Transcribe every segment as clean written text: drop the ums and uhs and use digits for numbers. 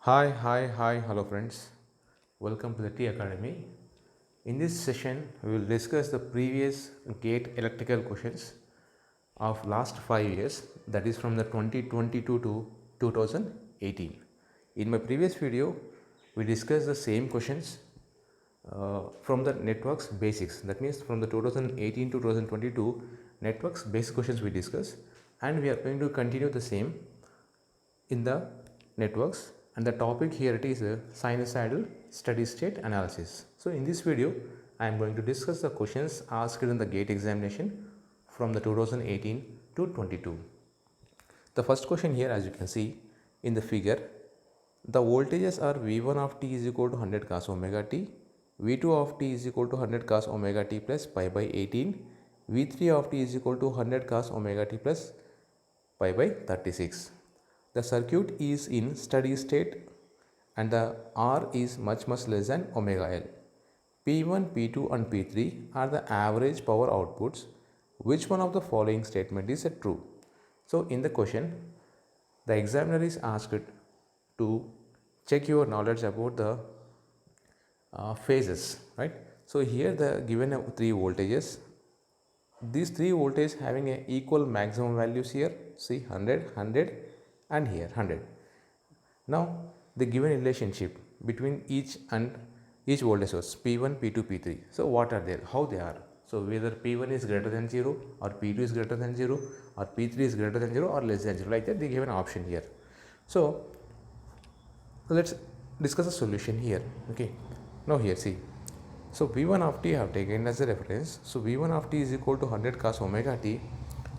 Hello friends. Welcome to the T Academy. In this session, we will discuss the previous gate electrical questions of last 5 years, that is from the 2022 to 2018. In my previous video, we discussed the same questions from the networks basics, that means from the 2018 to 2022 networks basic questions we discussed, and we are going to continue the same in the networks, and the topic here it is a sinusoidal steady state analysis. So in this video I am going to discuss the questions asked in the gate examination from the 2018 to 22. The first question here, as you can see in the figure, the voltages are V1 of t is equal to 100 cos omega t, V2 of t is equal to 100 cos omega t plus pi by 18, V3 of t is equal to 100 cos omega t plus pi by 36. The circuit is in steady state and the R is much less than omega L. P1, P2 and P3 are the average power outputs. Which one of the following statement is true? So in the question, the examiner is asked to check your knowledge about the phases, right? So here the given three voltages, these three voltages having a equal maximum values here, see 100 and here 100. Now the given relationship between each voltage source P1, P2, P3. So what are there? How they are? So whether P1 is greater than 0 or P2 is greater than 0 or P3 is greater than 0 or less than 0, like that they give an option here. So let's discuss a solution here. Okay, now here see, so V1 of t I have taken as a reference. So V1 of t is equal to 100 cos omega t.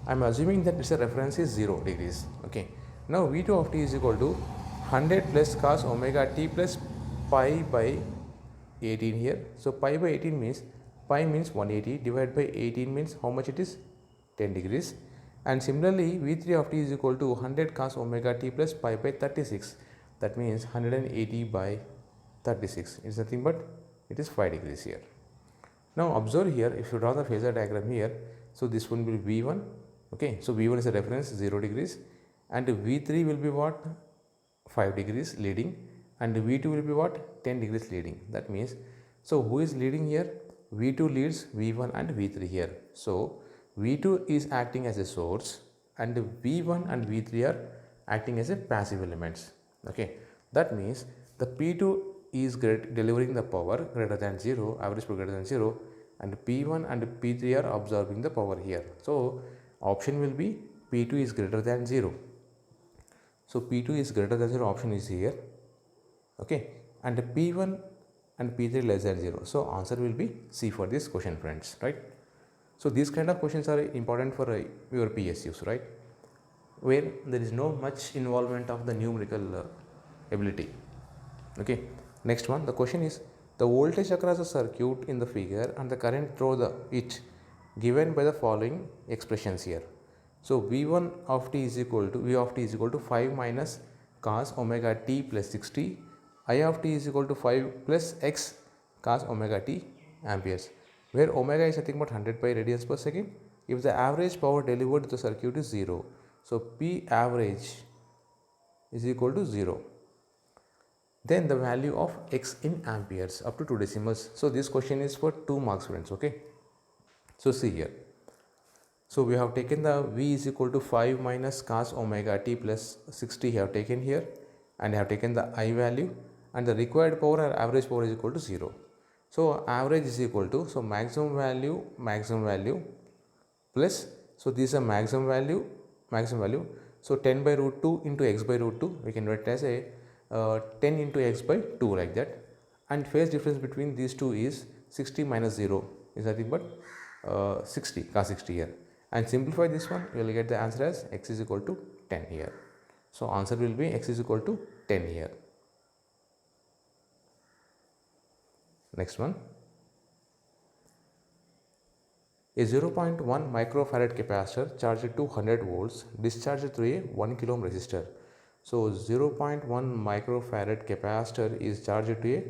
I am assuming that its a reference is 0 degrees. Okay, now V2 of t is equal to 100 plus cos omega t plus pi by 18 here. So pi by 18 means, pi means 180 divided by 18 means how much it is? 10 degrees. And similarly V3 of t is equal to 100 cos omega t plus pi by 36. That means 180 by 36 is nothing but it is 5 degrees here. Now observe here, if you draw the phasor diagram here, so this one will be V1. Okay, so V1 is a reference 0 degrees and V3 will be what? 5 degrees leading, and V2 will be what? 10 degrees leading. That means, so who is leading here? V2 leads V1 and V3 here. So V2 is acting as a source and V1 and V3 are acting as a passive elements. Okay, that means the P2 is delivering the power greater than 0, average power greater than 0, and P1 and P3 are absorbing the power here. So option will be P2 is greater than 0. So P2 is greater than 0, option is here. Okay, and P1 and P3 less than 0. So answer will be C for this question, friends, right? So these kind of questions are important for your PSUs, right, where there is no much involvement of the numerical ability. Okay, next one, the question is the voltage across the circuit in the figure and the current through it given by the following expressions here. So V1 of t is equal to, V of t is equal to 5 minus cos omega t plus 60, I of t is equal to 5 plus x cos omega t amperes, where omega is nothing but 100 pi radians per second. If the average power delivered to the circuit is 0, so P average is equal to 0. Then the value of x in amperes up to 2 decimals. So this question is for 2 marks, friends. Okay, so see here. So we have taken the V is equal to 5 minus cos omega t plus 60 have taken here, and have taken the I value, and the required power or average power is equal to 0. So average is equal to, so maximum value plus, so this is a maximum value. So 10 by root 2 into x by root 2, we can write as a 10 into x by 2, like that. And phase difference between these two is 60 minus 0 is nothing but 60 cos 60 here. And simplify this one, you will get the answer as x is equal to 10 here. So answer will be x is equal to 10 here. Next one, a 0.1 microfarad capacitor charged to 100 volts discharged through a 1 kilo ohm resistor. So 0.1 microfarad capacitor is charged to a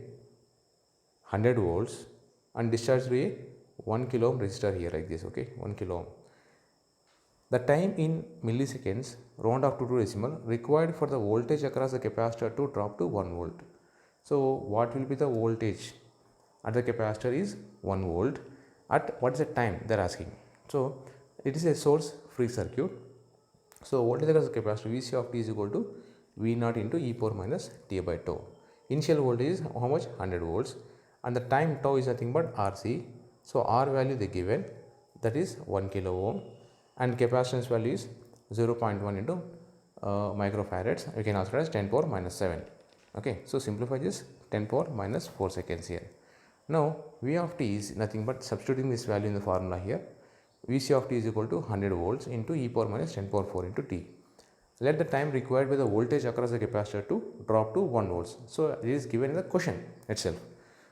100 volts and discharged through a 1 kilo ohm resistor here, like this. Okay, 1 kilo ohm. The time in milliseconds round off to 2 decimal required for the voltage across the capacitor to drop to 1 volt. So what will be the voltage at the capacitor is 1 volt at what is the time they are asking. So it is a source free circuit. So voltage across the capacitor Vc of t is equal to V naught into e power minus t by tau. Initial voltage is how much? 100 volts, and the time tau is nothing but Rc. So R value they given, that is 1 kilo ohm, and capacitance value is 0.1 into microfarads. We can also write as 10 power minus 7. Okay, so simplify this, 10 power minus 4 seconds here. Now V of t is nothing but substituting this value in the formula here. Vc of t is equal to 100 volts into e power minus 10 power 4 into t. Let the time required by the voltage across the capacitor to drop to 1 volts. So it is given in the question itself.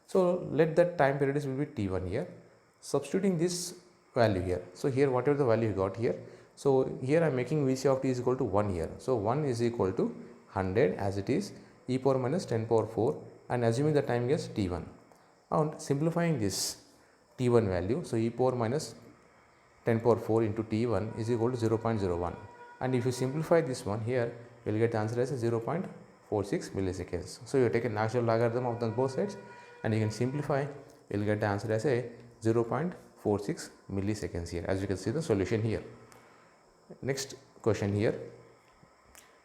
So let that time period will be t1 here. Substituting this value here. So here whatever the value you got here. So here I am making Vc of t is equal to 1 here. So 1 is equal to 100 as it is, e power minus 10 power 4, and assuming the time is t1. And simplifying this t1 value, so e power minus 10 power 4 into t1 is equal to 0.01, and if you simplify this one here, you will get the answer as 0.46 milliseconds. So you take a natural logarithm of the both sides and you can simplify, you will get the answer as a 0.46 milliseconds here, as you can see the solution here. Next question here,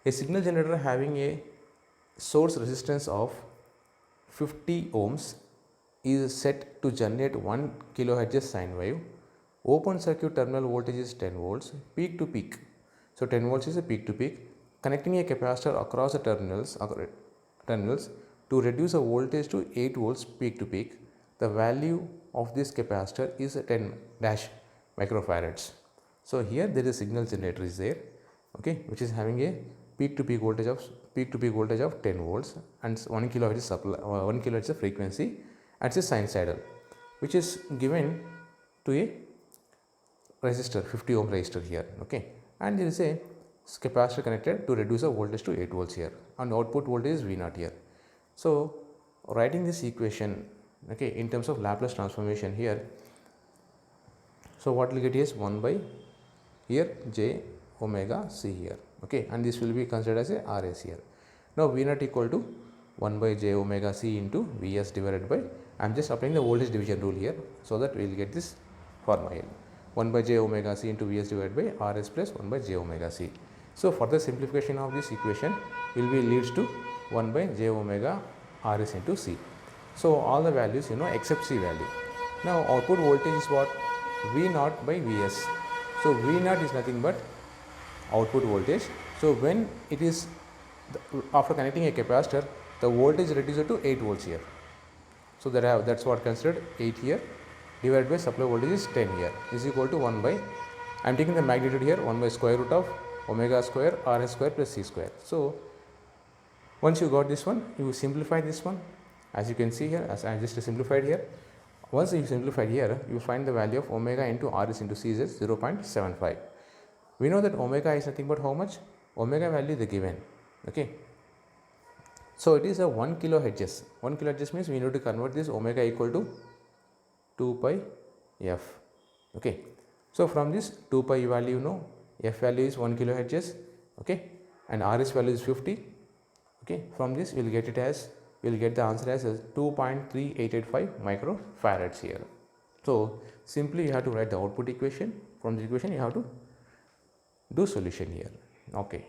a signal generator having a source resistance of 50 ohms is set to generate 1 kHz sine wave. Open circuit terminal voltage is 10 volts, peak to peak. So 10 volts is a peak to peak. Connecting a capacitor across the terminals to reduce the voltage to 8 volts peak to peak. The value of this capacitor is 10 dash microfarads. So here there is a signal generator is there, okay, which is having a peak to peak voltage of 10 volts and 1 kHz supply, 1 kHz frequency at a sinusoidal, which is given to a resistor, 50 ohm resistor here, okay, and there is a capacitor connected to reduce the voltage to 8 volts here, and output voltage is V naught here. So writing this equation, okay, in terms of Laplace transformation here, so what we will get is 1 by here j omega c here, okay, and this will be considered as a RS here. Now V naught equal to 1 by j omega c into Vs divided by, I am just applying the voltage division rule here, so that we will get this formula here, 1 by j omega c into Vs divided by Rs plus 1 by j omega c. So further simplification of this equation will be leads to 1 by j omega Rs into c. So all the values except c value. Now output voltage is what? V naught by Vs. So V naught is nothing but output voltage. So when it is after connecting a capacitor, the voltage reduces to 8 volts here. So that's what considered 8 here divided by supply voltage is 10 here is equal to 1 by, I am taking the magnitude here, 1 by square root of omega square Rs square plus c square. So once you got this one, you simplify this one, as you can see here, as I just simplified here. Once you simplify here, you find the value of omega into Rs into c is 0.75. We know that omega is nothing but how much? Omega value they given, okay. So it is a 1 kHz. 1 kHz means we need to convert this omega equal to 2 pi f, okay. So from this 2 pi value, f value is 1 kHz, okay, and Rs value is 50, okay. From this we will get it as, we will get the answer as 2.3885 microfarads here. So simply you have to write the output equation. From this equation you have to do solution here, okay.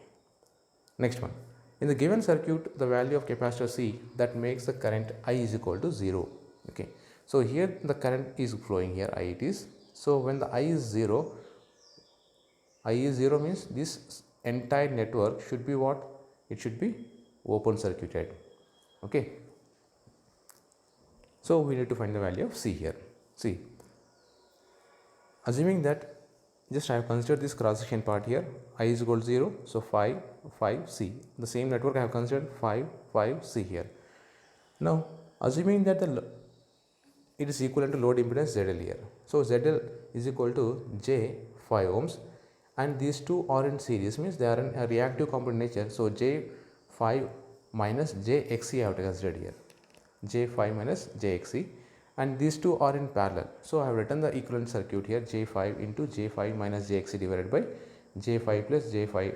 Next one, in the given circuit, the value of capacitor C that makes the current I is equal to 0, okay. So here the current is flowing here, I it is. So when the I is 0 means this entire network should be what? It should be open circuited, okay. So we need to find the value of C here. See, assuming that just I have considered this cross section part here, I is equal to 0, so 5 C. The same network I have considered 5 C here. Now assuming that it is equivalent to load impedance ZL here. So ZL is equal to J 5 ohms, and these two are in series, means they are in a reactive component nature. So J5 minus JXC I have to consider here, J5 minus JXC, and these two are in parallel. So I have written the equivalent circuit here, J5 into J5 minus JXC divided by J5 plus J5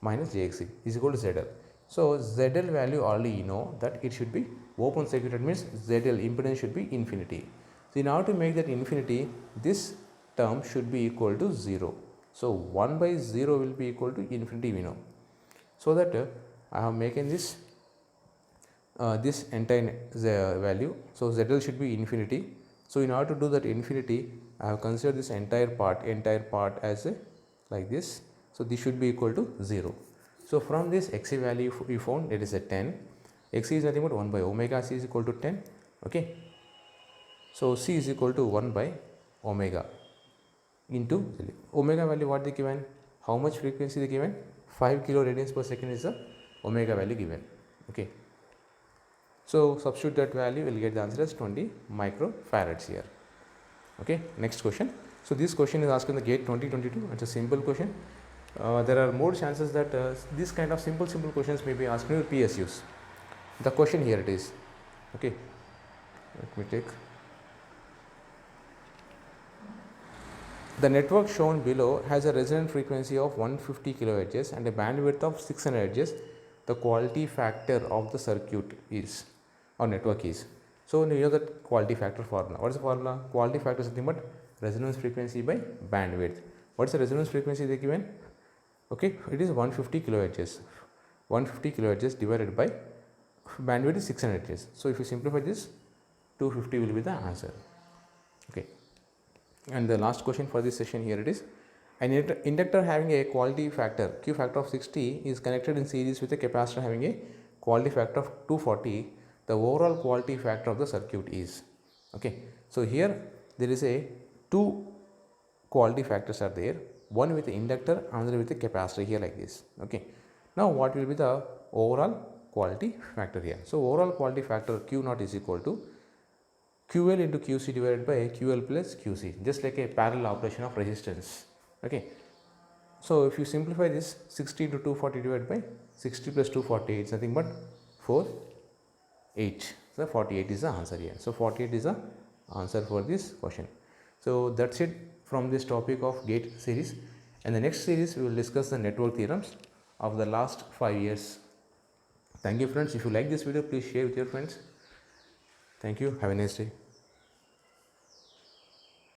minus Jxc is equal to ZL. So ZL value already you know that it should be open circuited, means ZL impedance should be infinity. So in order to make that infinity, this term should be equal to 0. So 1 by 0 will be equal to infinity we know. So that I have making this entire value. So ZL should be infinity. So in order to do that infinity, I have considered this entire part as a like this. So this should be equal to 0. So from this Xc value we found it is a 10. Xc is nothing but 1 by omega C is equal to 10. Okay. So C is equal to 1 by omega into omega value what they given, how much frequency they given, 5 kilo radians per second is the omega value given. Okay. So substitute that value, will get the answer as 20 microfarads here. Okay, next question. So this question is asked in the GATE 2022. It's a simple question. There are more chances that this kind of simple questions may be asked in your PSUs. The question here it is. Okay, let me take. The network shown below has a resonant frequency of 150 kHz and a bandwidth of 600 Hz. The quality factor of the circuit is, or network is. So you know that quality factor formula. What is the formula? Quality factor is nothing but resonance frequency by bandwidth. What is the resonance frequency they given? Okay, it is 150 kHz. 150 kHz divided by bandwidth is 600 Hz. So if you simplify this, 250 will be the answer. Okay. And the last question for this session here it is, an inductor having a quality factor Q factor of 60 is connected in series with a capacitor having a quality factor of 240. The overall quality factor of the circuit is. Okay. So here there is a two quality factors are there, one with the inductor, another with the capacitor here like this. Okay. Now what will be the overall quality factor here? So overall quality factor Q naught is equal to QL into QC divided by QL plus QC, just like a parallel operation of resistance. Okay. So if you simplify this, 60 into 240 divided by 60 plus 240, it's nothing but 48. So 48 is the answer here. So 48 is the answer for this question. So that's it from this topic of GATE series. And the next series we will discuss the network theorems of the last 5 years. Thank you friends. If you like this video, please share with your friends. Thank you. Have a nice day.